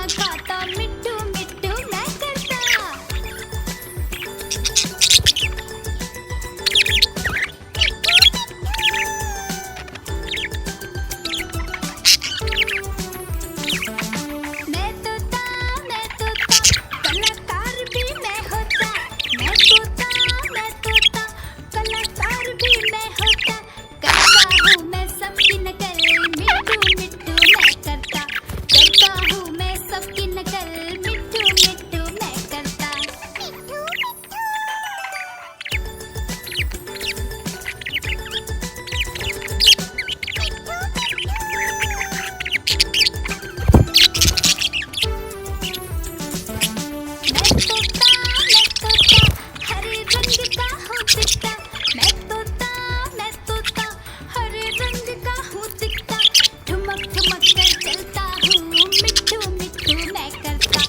खाता मिट्टू मिट्टू मैं करता। मैं तोता कलाकार भी मैं होता। मैं तोता कलाकार भी मैं होता। करता हूँ मैं सबकी नकल मिट्टू मिट्टू मैं करता। करता हूँ मैं सबकी नकल मिट्टू मिट्टू मैं करता। मिट्टू हरे रंग का हूँ दिखता। मैं तोता हरे रंग का हूँ दिखता। ठुमक ठुमक कर चलता हूँ मिट्टू मिट्टू मैं करता।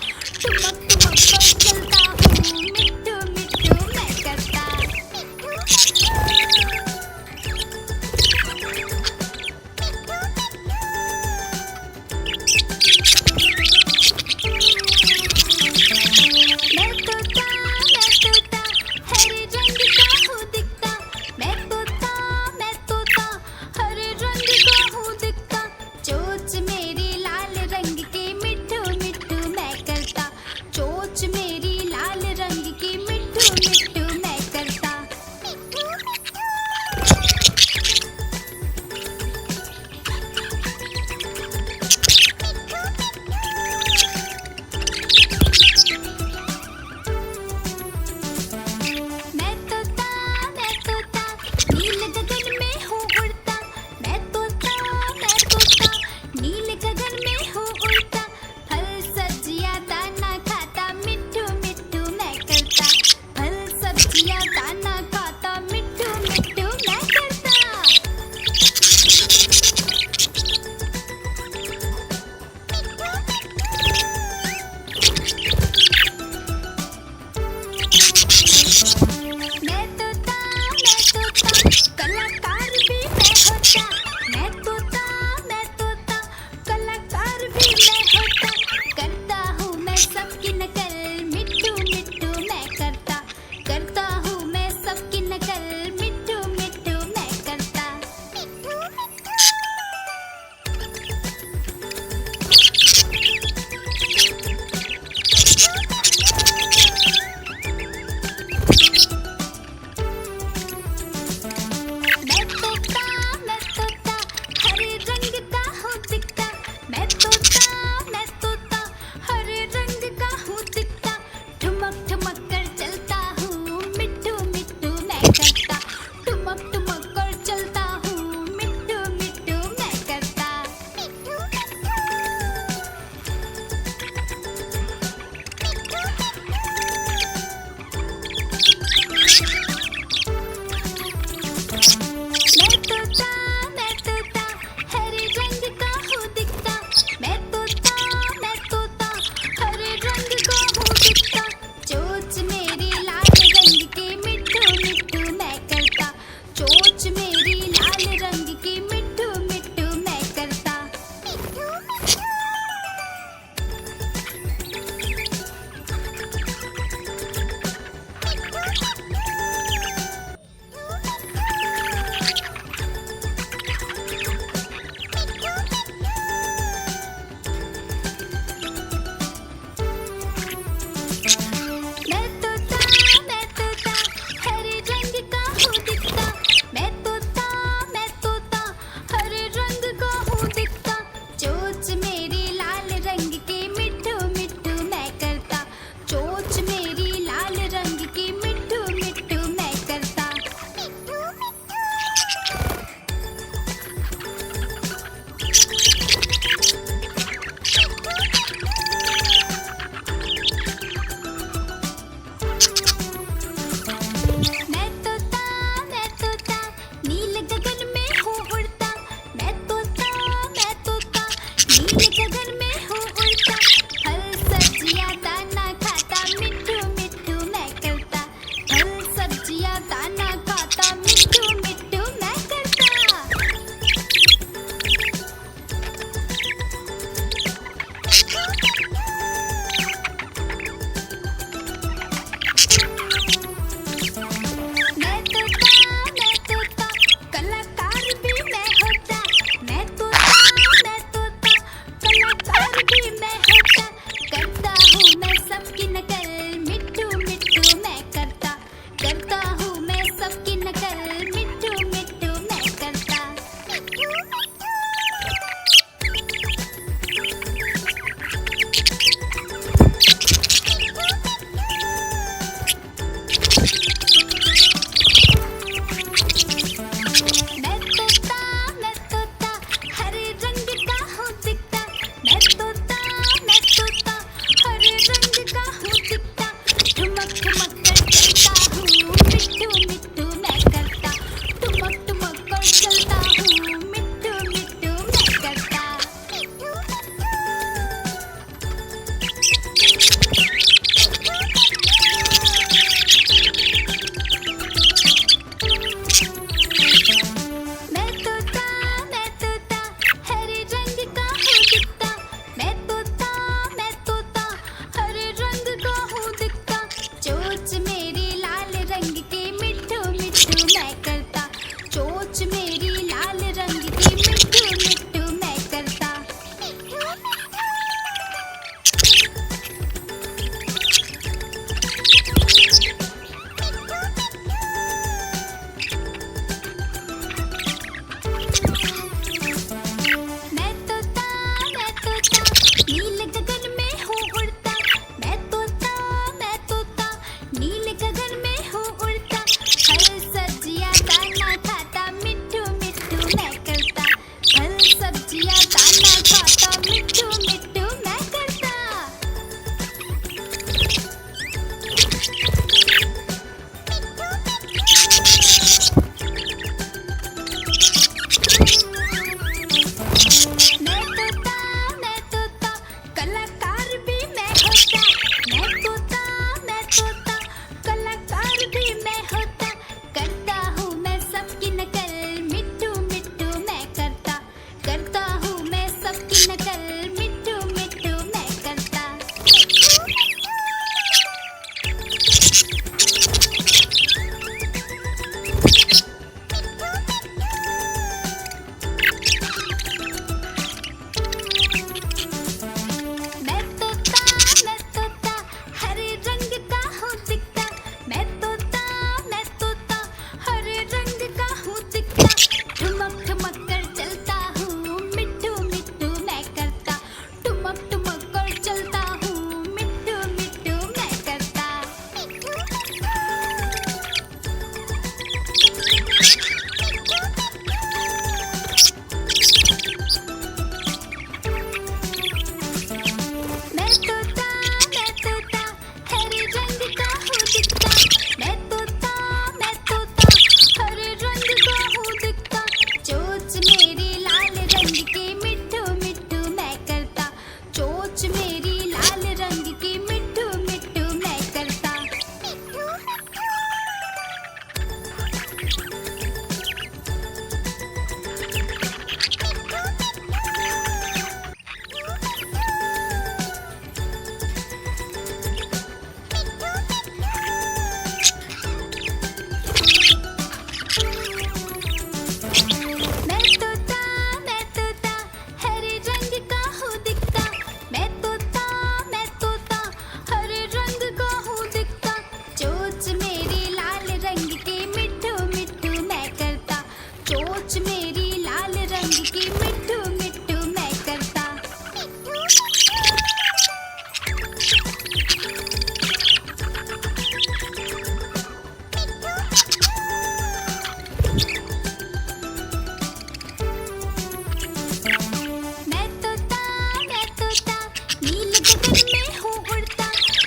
गगन में हूँ उड़ता,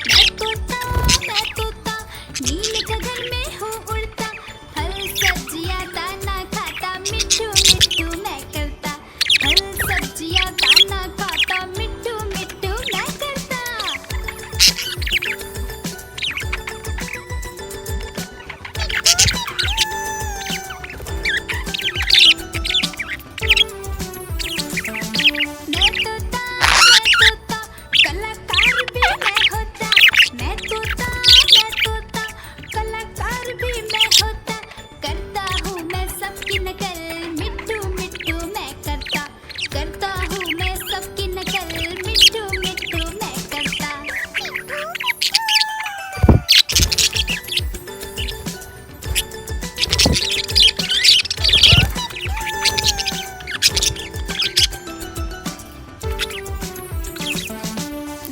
मैं तोता, मैं तोता, नीले गगन में हूँ उड़ता, फल सब्जियाँ दाना खाता, मिट्ठू मिट्ठू मैं करता, फल सब्जियाँ दाना खाता, मिट्ठू मिट्ठू मैं करता। मैं तोता, कलाकार भी मैं होता, मैं तोता, कलाकार भी मैं होता, करता हूँ मैं सबकी नकल, मिट्ठू मिट्ठू मैं करता हूँ मैं सबकी नकल, मिट्ठू मिट्ठू मैं करता।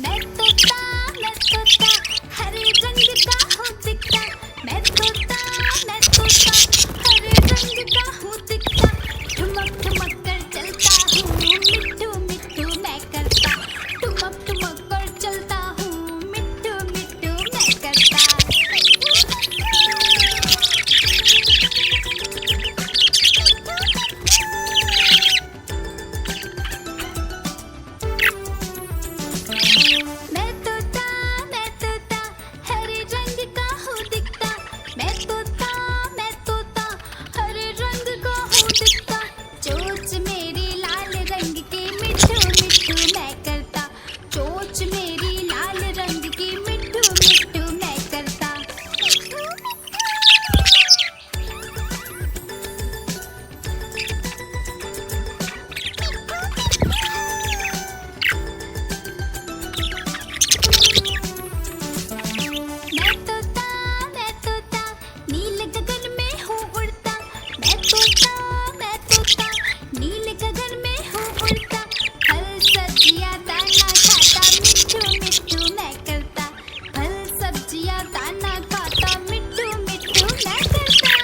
मैं तोता, हरे रंग का हूँ दिखता, मैं तोता, हरे रंग का हूँ दिखता, ठुमक ठुमक कर चलता हूँ, मिट्ठू मिट्ठू मैं करता, ठुमक ठुमक कर चलता हूँ, मिट्ठू मिट्ठू मैं करता। मैं तोता, हरे रंग का हूँ दिखता, मैं तोता, हरे रंग का हूँ दिखता, चोंच मेरी लाल रंग की, मिट्ठू मिट्ठू मैं करता, चोंच मेरी लाल रंग की, मिट्ठू मिट्ठू मैं करता। मैं तोता, नीले गगन में हूँ उड़ता, मैं तोता, नीले गगन में हूँ उड़ता, फल सब्जियाँ दाना खाता, मिट्ठू मिट्ठू मैं करता, फल सब्जियाँ दाना खाता, मिट्ठू मिट्ठू मैं करता।